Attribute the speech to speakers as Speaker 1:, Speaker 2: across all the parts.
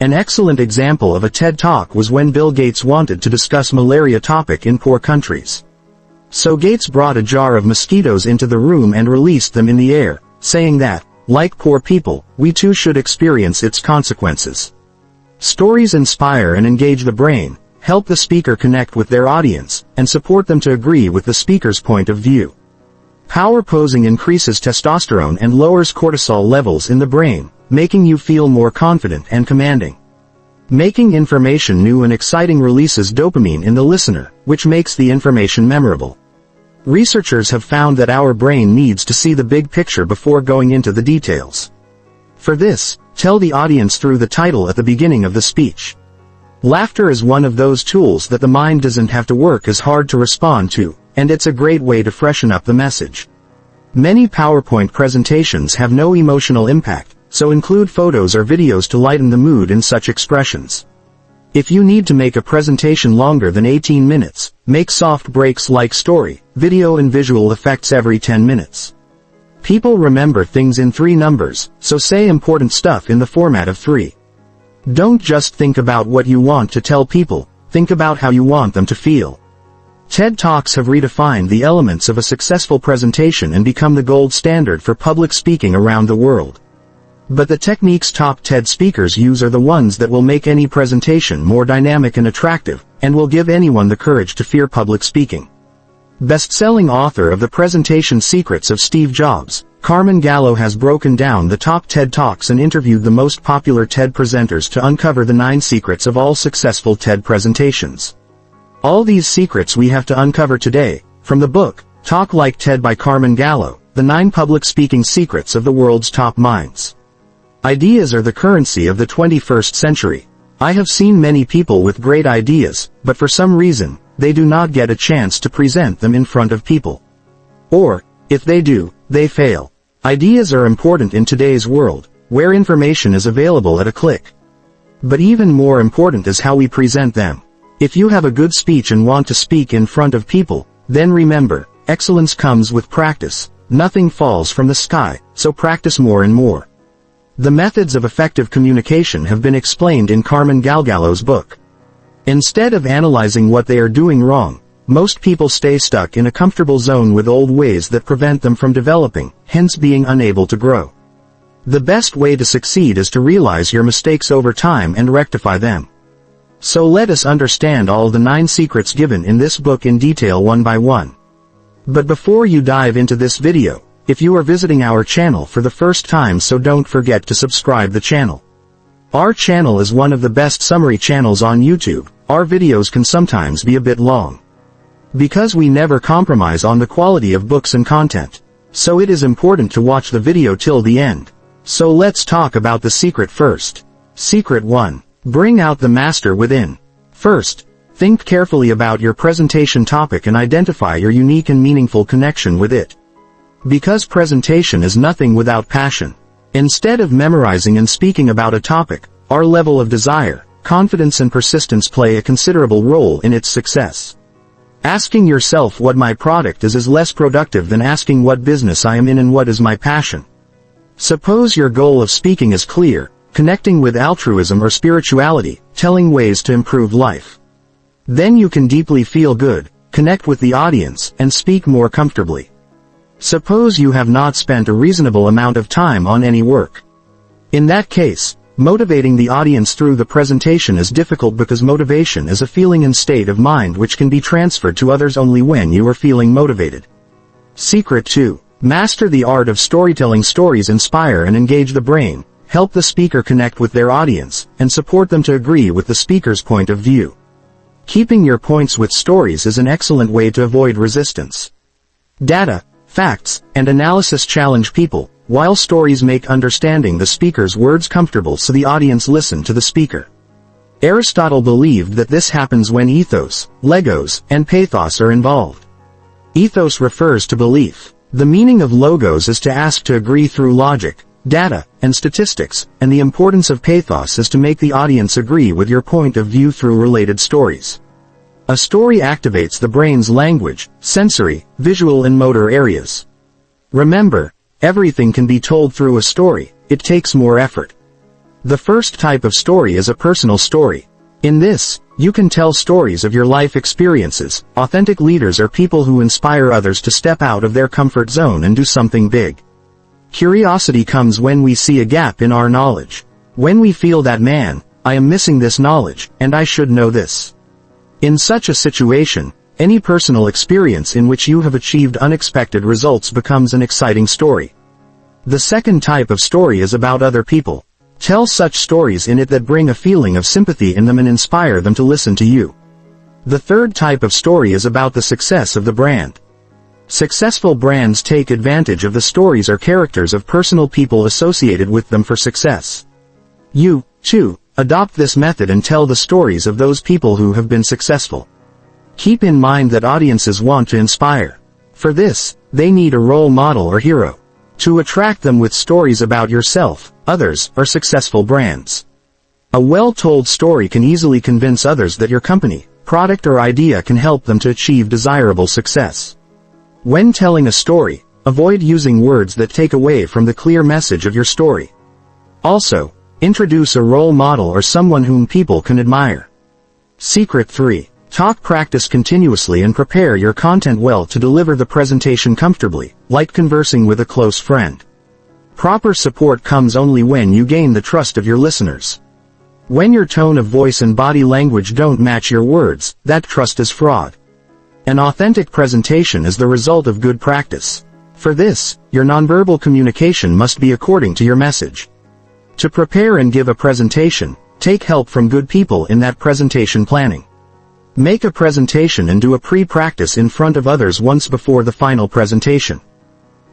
Speaker 1: An excellent example of a TED Talk was when Bill Gates wanted to discuss malaria topic in poor countries. So Gates brought a jar of mosquitoes into the room and released them in the air, saying that, like poor people, we too should experience its consequences. Stories inspire and engage the brain, help the speaker connect with their audience, and support them to agree with the speaker's point of view. Power posing increases testosterone and lowers cortisol levels in the brain, making you feel more confident and commanding. Making information new and exciting releases dopamine in the listener, which makes the information memorable. Researchers have found that our brain needs to see the big picture before going into the details. For this, tell the audience through the title at the beginning of the speech. Laughter is one of those tools that the mind doesn't have to work as hard to respond to, and it's a great way to freshen up the message. Many PowerPoint presentations have no emotional impact, so include photos or videos to lighten the mood in such expressions. If you need to make a presentation longer than 18 minutes, make soft breaks like story, video and visual effects every 10 minutes. People remember things in 3 numbers, so say important stuff in the format of 3. Don't just think about what you want to tell people, think about how you want them to feel. TED Talks have redefined the elements of a successful presentation and become the gold standard for public speaking around the world. But the techniques top TED speakers use are the ones that will make any presentation more dynamic and attractive, and will give anyone the courage to fear public speaking. Best-selling author of The Presentation Secrets of Steve Jobs, Carmine Gallo has broken down the top TED Talks and interviewed the most popular TED presenters to uncover the 9 secrets of all successful TED presentations. All these secrets we have to uncover today, from the book, Talk Like TED by Carmine Gallo, the 9 public speaking secrets of the world's top minds. Ideas are the currency of the 21st century. I have seen many people with great ideas, but for some reason, they do not get a chance to present them in front of people. Or, if they do, they fail. Ideas are important in today's world, where information is available at a click. But even more important is how we present them. If you have a good speech and want to speak in front of people, then remember, excellence comes with practice. Nothing falls from the sky, so practice more and more. The methods of effective communication have been explained in Carmine Gallo's book. Instead of analyzing what they are doing wrong, most people stay stuck in a comfortable zone with old ways that prevent them from developing, hence being unable to grow. The best way to succeed is to realize your mistakes over time and rectify them. So let us understand all the 9 secrets given in this book in detail one by one. But before you dive into this video, if you are visiting our channel for the first time, so don't forget to subscribe the channel. Our channel is one of the best summary channels on YouTube. Our videos can sometimes be a bit long, because we never compromise on the quality of books and content. So it is important to watch the video till the end. So let's talk about the secret first. Secret 1. Bring out the master within. First, think carefully about your presentation topic and identify your unique and meaningful connection with it. Because presentation is nothing without passion. Instead of memorizing and speaking about a topic, our level of desire, confidence and persistence play a considerable role in its success. Asking yourself what my product is less productive than asking what business I am in and what is my passion. Suppose your goal of speaking is clear, connecting with altruism or spirituality, telling ways to improve life. Then you can deeply feel good, connect with the audience, and speak more comfortably. Suppose you have not spent a reasonable amount of time on any work. In that case, motivating the audience through the presentation is difficult because motivation is a feeling and state of mind which can be transferred to others only when you are feeling motivated. Secret 2. Master the art of storytelling. Stories inspire and engage the brain, help the speaker connect with their audience, and support them to agree with the speaker's point of view. Keeping your points with stories is an excellent way to avoid resistance. Data, facts, and analysis challenge people, while stories make understanding the speaker's words comfortable so the audience listen to the speaker. Aristotle believed that this happens when ethos, logos, and pathos are involved. Ethos refers to belief. The meaning of logos is to ask to agree through logic, data, and statistics, and the importance of pathos is to make the audience agree with your point of view through related stories. A story activates the brain's language, sensory, visual and motor areas. Remember, everything can be told through a story, it takes more effort. The first type of story is a personal story. In this, you can tell stories of your life experiences. Authentic leaders are people who inspire others to step out of their comfort zone and do something big. Curiosity comes when we see a gap in our knowledge. When we feel that, man, I am missing this knowledge, and I should know this. In such a situation, any personal experience in which you have achieved unexpected results becomes an exciting story. The second type of story is about other people. Tell such stories in it that bring a feeling of sympathy in them and inspire them to listen to you. The third type of story is about the success of the brand. Successful brands take advantage of the stories or characters of personal people associated with them for success. You, too, adopt this method and tell the stories of those people who have been successful. Keep in mind that audiences want to inspire. For this, they need a role model or hero. To attract them with stories about yourself, others, or successful brands. A well-told story can easily convince others that your company, product or idea can help them to achieve desirable success. When telling a story, avoid using words that take away from the clear message of your story. Also, introduce a role model or someone whom people can admire. Secret 3. Talk, practice continuously and prepare your content well to deliver the presentation comfortably, like conversing with a close friend. Proper support comes only when you gain the trust of your listeners. When your tone of voice and body language don't match your words, that trust is fraud. An authentic presentation is the result of good practice. For this, your nonverbal communication must be according to your message. To prepare and give a presentation, take help from good people in that presentation planning. Make a presentation and do a pre-practice in front of others once before the final presentation.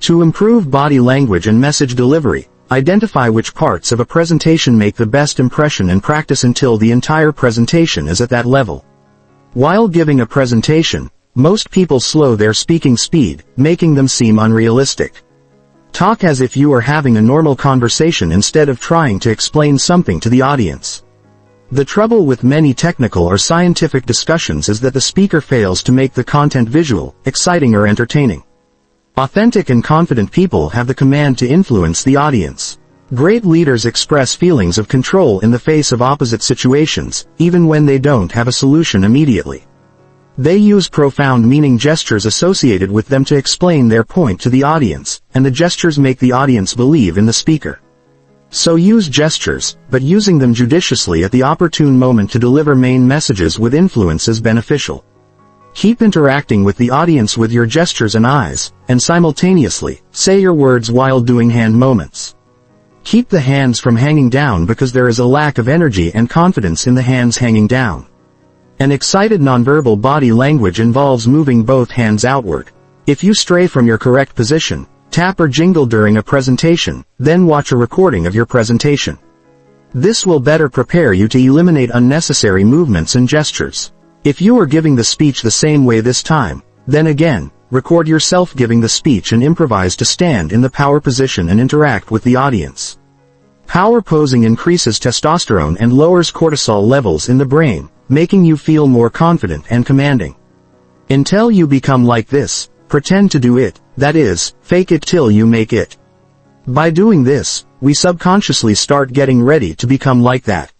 Speaker 1: To improve body language and message delivery, identify which parts of a presentation make the best impression and practice until the entire presentation is at that level. While giving a presentation, most people slow their speaking speed, making them seem unrealistic. Talk as if you are having a normal conversation instead of trying to explain something to the audience. The trouble with many technical or scientific discussions is that the speaker fails to make the content visual, exciting or entertaining. Authentic and confident people have the command to influence the audience. Great leaders express feelings of control in the face of opposite situations, even when they don't have a solution immediately. They use profound meaning gestures associated with them to explain their point to the audience, and the gestures make the audience believe in the speaker. So use gestures, but using them judiciously at the opportune moment to deliver main messages with influence is beneficial. Keep interacting with the audience with your gestures and eyes, and simultaneously, say your words while doing hand moments. Keep the hands from hanging down because there is a lack of energy and confidence in the hands hanging down. An excited nonverbal body language involves moving both hands outward. If you stray from your correct position, tap or jingle during a presentation, then watch a recording of your presentation. This will better prepare you to eliminate unnecessary movements and gestures. If you are giving the speech the same way this time, then again, record yourself giving the speech and improvise to stand in the power position and interact with the audience. Power posing increases testosterone and lowers cortisol levels in the brain, making you feel more confident and commanding. Until you become like this, pretend to do it, that is, fake it till you make it. By doing this, we subconsciously start getting ready to become like that.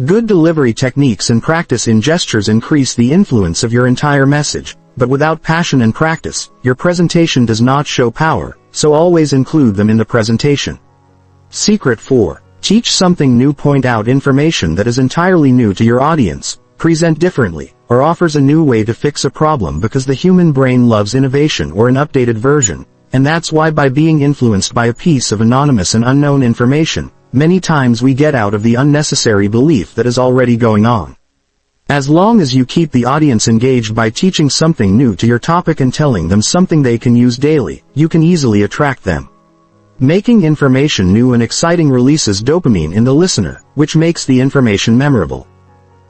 Speaker 1: Good delivery techniques and practice in gestures increase the influence of your entire message, but without passion and practice, your presentation does not show power, so always include them in the presentation. Secret 4. Teach something new. Point out information that is entirely new to your audience, present differently, or offers a new way to fix a problem because the human brain loves innovation or an updated version, and that's why by being influenced by a piece of anonymous and unknown information, many times we get out of the unnecessary belief that is already going on. As long as you keep the audience engaged by teaching something new to your topic and telling them something they can use daily, you can easily attract them. Making information new and exciting releases dopamine in the listener, which makes the information memorable.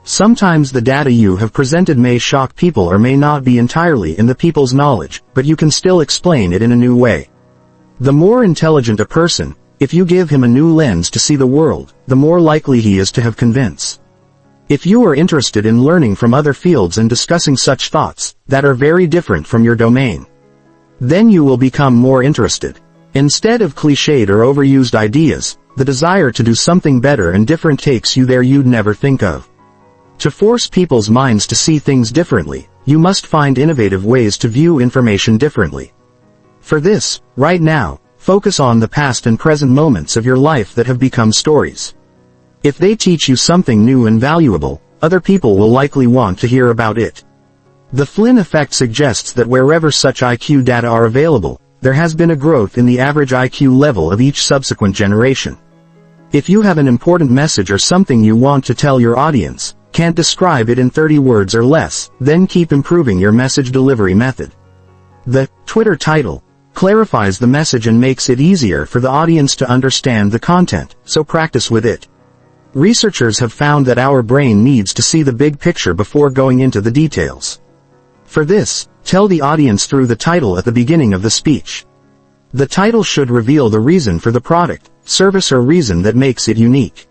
Speaker 1: Sometimes the data you have presented may shock people or may not be entirely in the people's knowledge, but you can still explain it in a new way. The more intelligent a person, if you give him a new lens to see the world, the more likely he is to have convince. If you are interested in learning from other fields and discussing such thoughts that are very different from your domain, then you will become more interested. Instead of cliched or overused ideas, the desire to do something better and different takes you there you'd never think of. To force people's minds to see things differently, you must find innovative ways to view information differently. For this, right now, focus on the past and present moments of your life that have become stories. If they teach you something new and valuable, other people will likely want to hear about it. The Flynn effect suggests that wherever such IQ data are available, there has been a growth in the average IQ level of each subsequent generation. If you have an important message or something you want to tell your audience, can't describe it in 30 words or less, then keep improving your message delivery method. The Twitter title clarifies the message and makes it easier for the audience to understand the content, so practice with it. Researchers have found that our brain needs to see the big picture before going into the details. For this, tell the audience through the title at the beginning of the speech. The title should reveal the reason for the product, service or reason that makes it unique.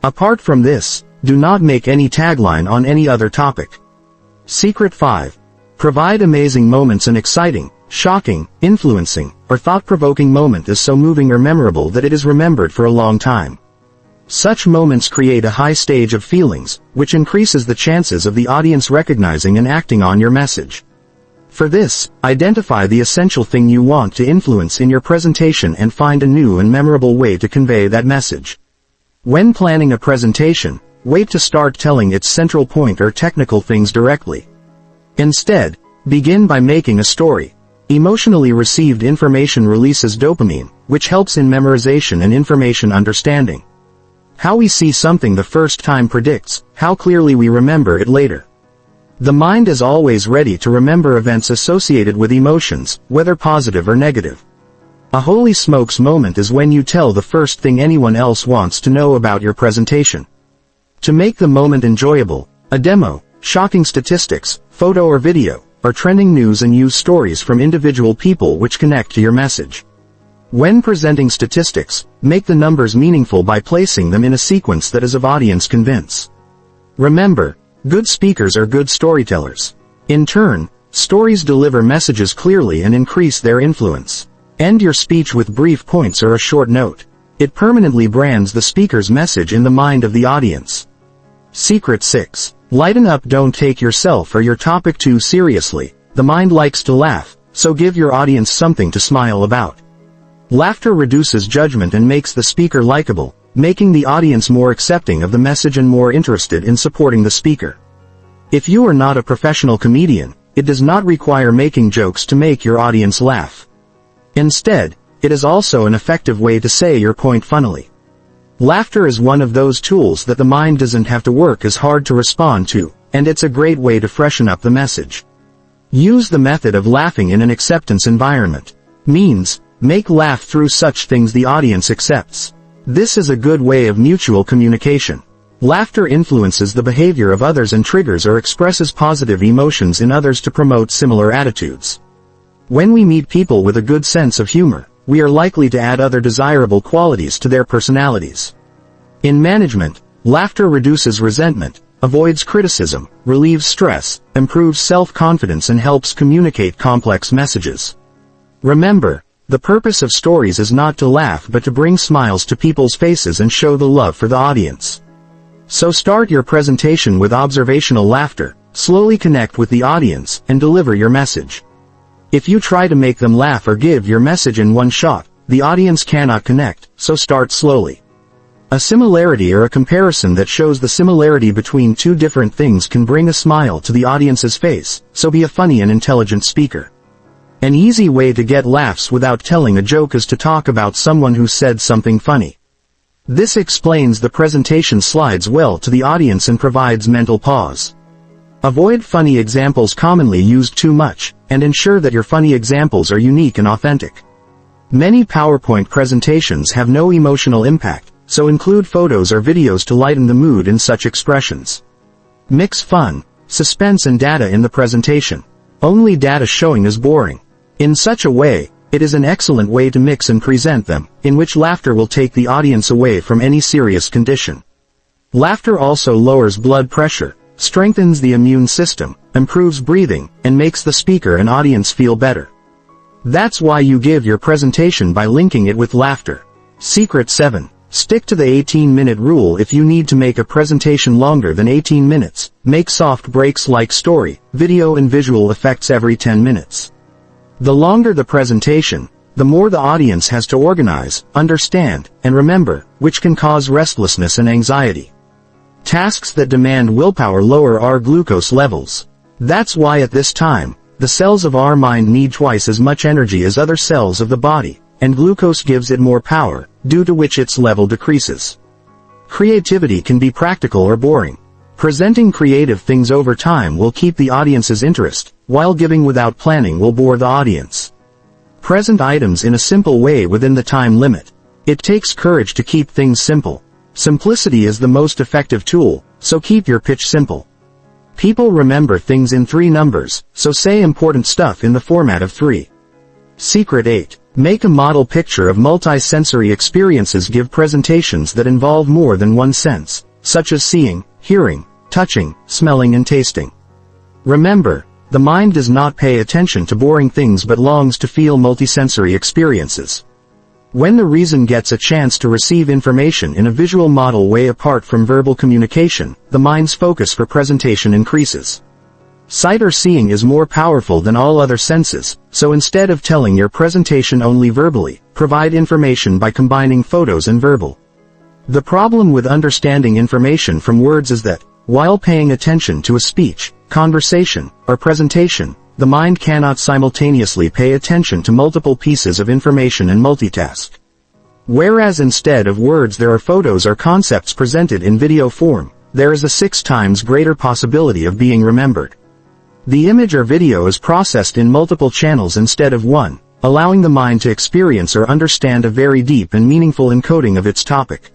Speaker 1: Apart from this, do not make any tagline on any other topic. Secret 5. Provide amazing moments. An exciting, shocking, influencing, or thought-provoking moment is so moving or memorable that it is remembered for a long time. Such moments create a high stage of feelings, which increases the chances of the audience recognizing and acting on your message. For this, identify the essential thing you want to influence in your presentation and find a new and memorable way to convey that message. When planning a presentation, wait to start telling its central point or technical things directly. Instead, begin by making a story. Emotionally received information releases dopamine, which helps in memorization and information understanding. How we see something the first time predicts how clearly we remember it later. The mind is always ready to remember events associated with emotions, whether positive or negative. A holy smokes moment is when you tell the first thing anyone else wants to know about your presentation. To make the moment enjoyable, a demo, shocking statistics, photo or video, or trending news, and use stories from individual people which connect to your message. When presenting statistics, make the numbers meaningful by placing them in a sequence that is of audience convince. Remember, good speakers are good storytellers. In turn, stories deliver messages clearly and increase their influence. End your speech with brief points or a short note. It permanently brands the speaker's message in the mind of the audience. Secret 6. Lighten up. Don't take yourself or your topic too seriously. The mind likes to laugh, so give your audience something to smile about. Laughter reduces judgment and makes the speaker likable, making the audience more accepting of the message and more interested in supporting the speaker. If you are not a professional comedian, it does not require making jokes to make your audience laugh. Instead, it is also an effective way to say your point funnily. Laughter is one of those tools that the mind doesn't have to work as hard to respond to, and it's a great way to freshen up the message. Use the method of laughing in an acceptance environment. Means, make laugh through such things the audience accepts. This is a good way of mutual communication. Laughter influences the behavior of others and triggers or expresses positive emotions in others to promote similar attitudes. When we meet people with a good sense of humor, we are likely to add other desirable qualities to their personalities. In management, laughter reduces resentment, avoids criticism, relieves stress, improves self-confidence, and helps communicate complex messages. Remember, the purpose of stories is not to laugh but to bring smiles to people's faces and show the love for the audience. So start your presentation with observational laughter, slowly connect with the audience, and deliver your message. If you try to make them laugh or give your message in one shot, the audience cannot connect, so start slowly. A similarity or a comparison that shows the similarity between two different things can bring a smile to the audience's face, so be a funny and intelligent speaker. An easy way to get laughs without telling a joke is to talk about someone who said something funny. This explains the presentation slides well to the audience and provides mental pause. Avoid funny examples commonly used too much, and ensure that your funny examples are unique and authentic. Many PowerPoint presentations have no emotional impact, so include photos or videos to lighten the mood in such expressions. Mix fun, suspense and data in the presentation. Only data showing is boring. In such a way, it is an excellent way to mix and present them, in which laughter will take the audience away from any serious condition. Laughter also lowers blood pressure, strengthens the immune system, improves breathing, and makes the speaker and audience feel better. That's why you give your presentation by linking it with laughter. Secret 7. Stick to the 18-minute rule if you need to make a presentation longer than 18 minutes. Make soft breaks like story, video and visual effects every 10 minutes. The longer the presentation, the more the audience has to organize, understand, and remember, which can cause restlessness and anxiety. Tasks that demand willpower lower our glucose levels. That's why at this time, the cells of our mind need twice as much energy as other cells of the body, and glucose gives it more power, due to which its level decreases. Creativity can be practical or boring. Presenting creative things over time will keep the audience's interest, while giving without planning will bore the audience. Present items in a simple way within the time limit. It takes courage to keep things simple. Simplicity is the most effective tool, so keep your pitch simple. People remember things in 3 numbers, so say important stuff in the format of 3. Secret 8. Make a model picture of multi-sensory experiences. Give presentations that involve more than one sense, such as seeing, hearing, touching, smelling and tasting. Remember, the mind does not pay attention to boring things but longs to feel multisensory experiences. When the reason gets a chance to receive information in a visual model way apart from verbal communication, the mind's focus for presentation increases. Sight or seeing is more powerful than all other senses, so instead of telling your presentation only verbally, provide information by combining photos and verbal. The problem with understanding information from words is that, while paying attention to a speech, conversation, or presentation, the mind cannot simultaneously pay attention to multiple pieces of information and multitask. Whereas instead of words there are photos or concepts presented in video form, there is a 6 times greater possibility of being remembered. The image or video is processed in multiple channels instead of one, allowing the mind to experience or understand a very deep and meaningful encoding of its topic.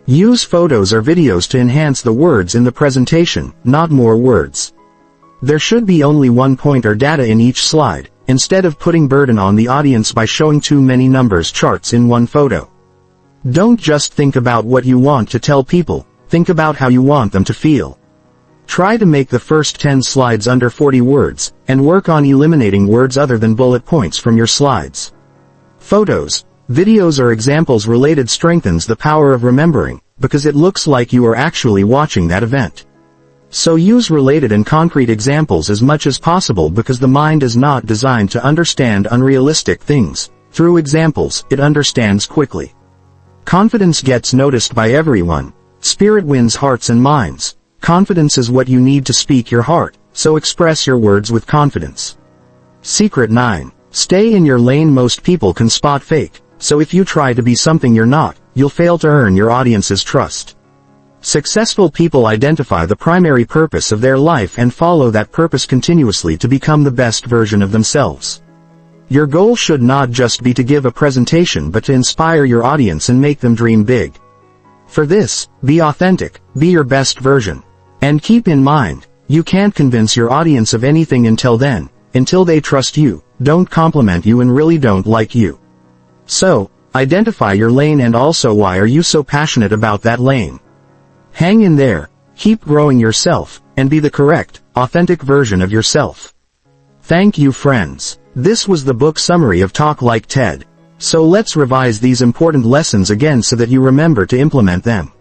Speaker 1: Use photos or videos to enhance the words in the presentation, not more words. There should be only one point or data in each slide, instead of putting burden on the audience by showing too many numbers charts in one photo. Don't just think about what you want to tell people, think about how you want them to feel. Try to make the first 10 slides under 40 words, and work on eliminating words other than bullet points from your slides. Photos, videos or examples related strengthens the power of remembering, because it looks like you are actually watching that event. So use related and concrete examples as much as possible because the mind is not designed to understand unrealistic things. Through examples, it understands quickly. Confidence gets noticed by everyone. Spirit wins hearts and minds. Confidence is what you need to speak your heart, so express your words with confidence. Secret 9. Stay in your lane. Most people can spot fake, so if you try to be something you're not, you'll fail to earn your audience's trust. Successful people identify the primary purpose of their life and follow that purpose continuously to become the best version of themselves. Your goal should not just be to give a presentation but to inspire your audience and make them dream big. For this, be authentic, be your best version. And keep in mind, you can't convince your audience of anything until they trust you, don't compliment you and really don't like you. So, identify your lane and also why are you so passionate about that lane. Hang in there, keep growing yourself, and be the correct, authentic version of yourself. Thank you friends. This was the book summary of Talk Like TED. So let's revise these important lessons again so that you remember to implement them.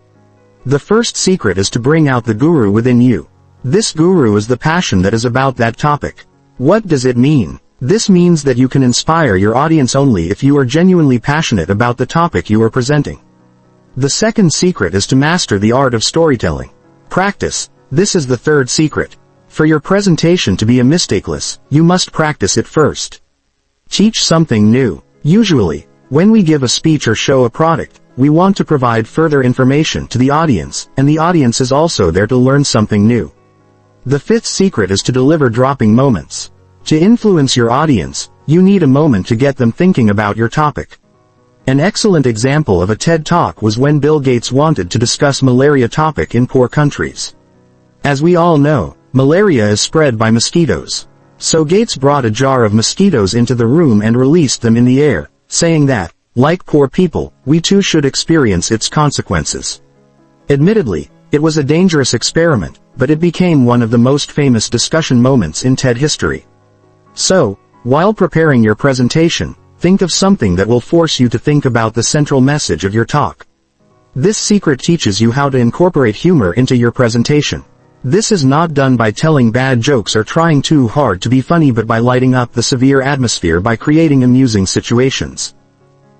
Speaker 1: The first secret is to bring out the guru within you. This guru is the passion that is about that topic. What does it mean? This means that you can inspire your audience only if you are genuinely passionate about the topic you are presenting. The second secret is to master the art of storytelling. Practice. This is the third secret. For your presentation to be mistakeless, you must practice it first. Teach something new. Usually, when we give a speech or show a product, we want to provide further information to the audience, and the audience is also there to learn something new. The fifth secret is to deliver dropping moments. To influence your audience, you need a moment to get them thinking about your topic. An excellent example of a TED Talk was when Bill Gates wanted to discuss malaria topic in poor countries. As we all know, malaria is spread by mosquitoes. So Gates brought a jar of mosquitoes into the room and released them in the air, saying that, like poor people, we too should experience its consequences. Admittedly, it was a dangerous experiment, but it became one of the most famous discussion moments in TED history. So, while preparing your presentation, think of something that will force you to think about the central message of your talk. This secret teaches you how to incorporate humor into your presentation. This is not done by telling bad jokes or trying too hard to be funny, but by lighting up the severe atmosphere by creating amusing situations.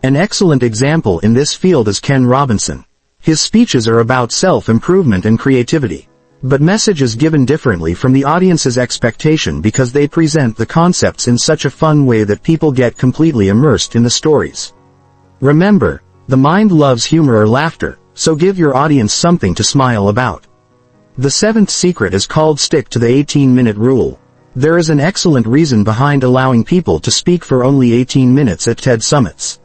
Speaker 1: An excellent example in this field is Ken Robinson. His speeches are about self-improvement and creativity. But messages given differently from the audience's expectation because they present the concepts in such a fun way that people get completely immersed in the stories. Remember, the mind loves humor or laughter, so give your audience something to smile about. The seventh secret is called stick to the 18-minute rule. There is an excellent reason behind allowing people to speak for only 18 minutes at TED Summits.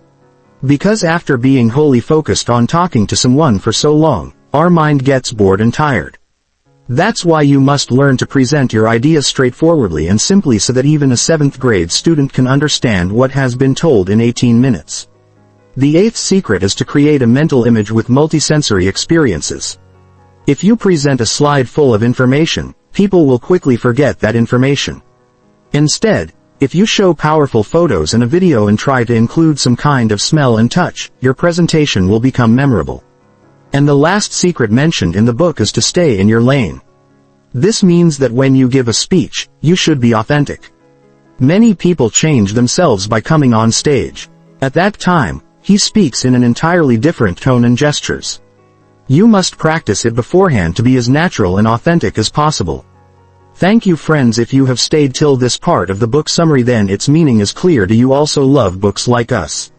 Speaker 1: Because after being wholly focused on talking to someone for so long, our mind gets bored and tired. That's why you must learn to present your ideas straightforwardly and simply so that even a 7th grade student can understand what has been told in 18 minutes. The 8th secret is to create a mental image with multisensory experiences. If you present a slide full of information, people will quickly forget that information. Instead, if you show powerful photos and a video and try to include some kind of smell and touch, your presentation will become memorable. And the last secret mentioned in the book is to stay in your lane. This means that when you give a speech, you should be authentic. Many people change themselves by coming on stage. At that time, he speaks in an entirely different tone and gestures. You must practice it beforehand to be as natural and authentic as possible. Thank you, friends. If you have stayed till this part of the book summary, then its meaning is clear. Do you also love books like us?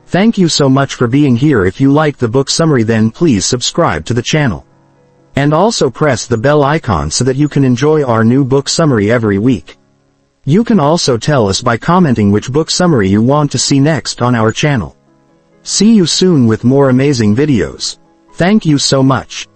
Speaker 1: Thank you so much for being here. If you like the book summary, then please subscribe to the channel. And also press the bell icon so that you can enjoy our new book summary every week. You can also tell us by commenting which book summary you want to see next on our channel. See you soon with more amazing videos. Thank you so much.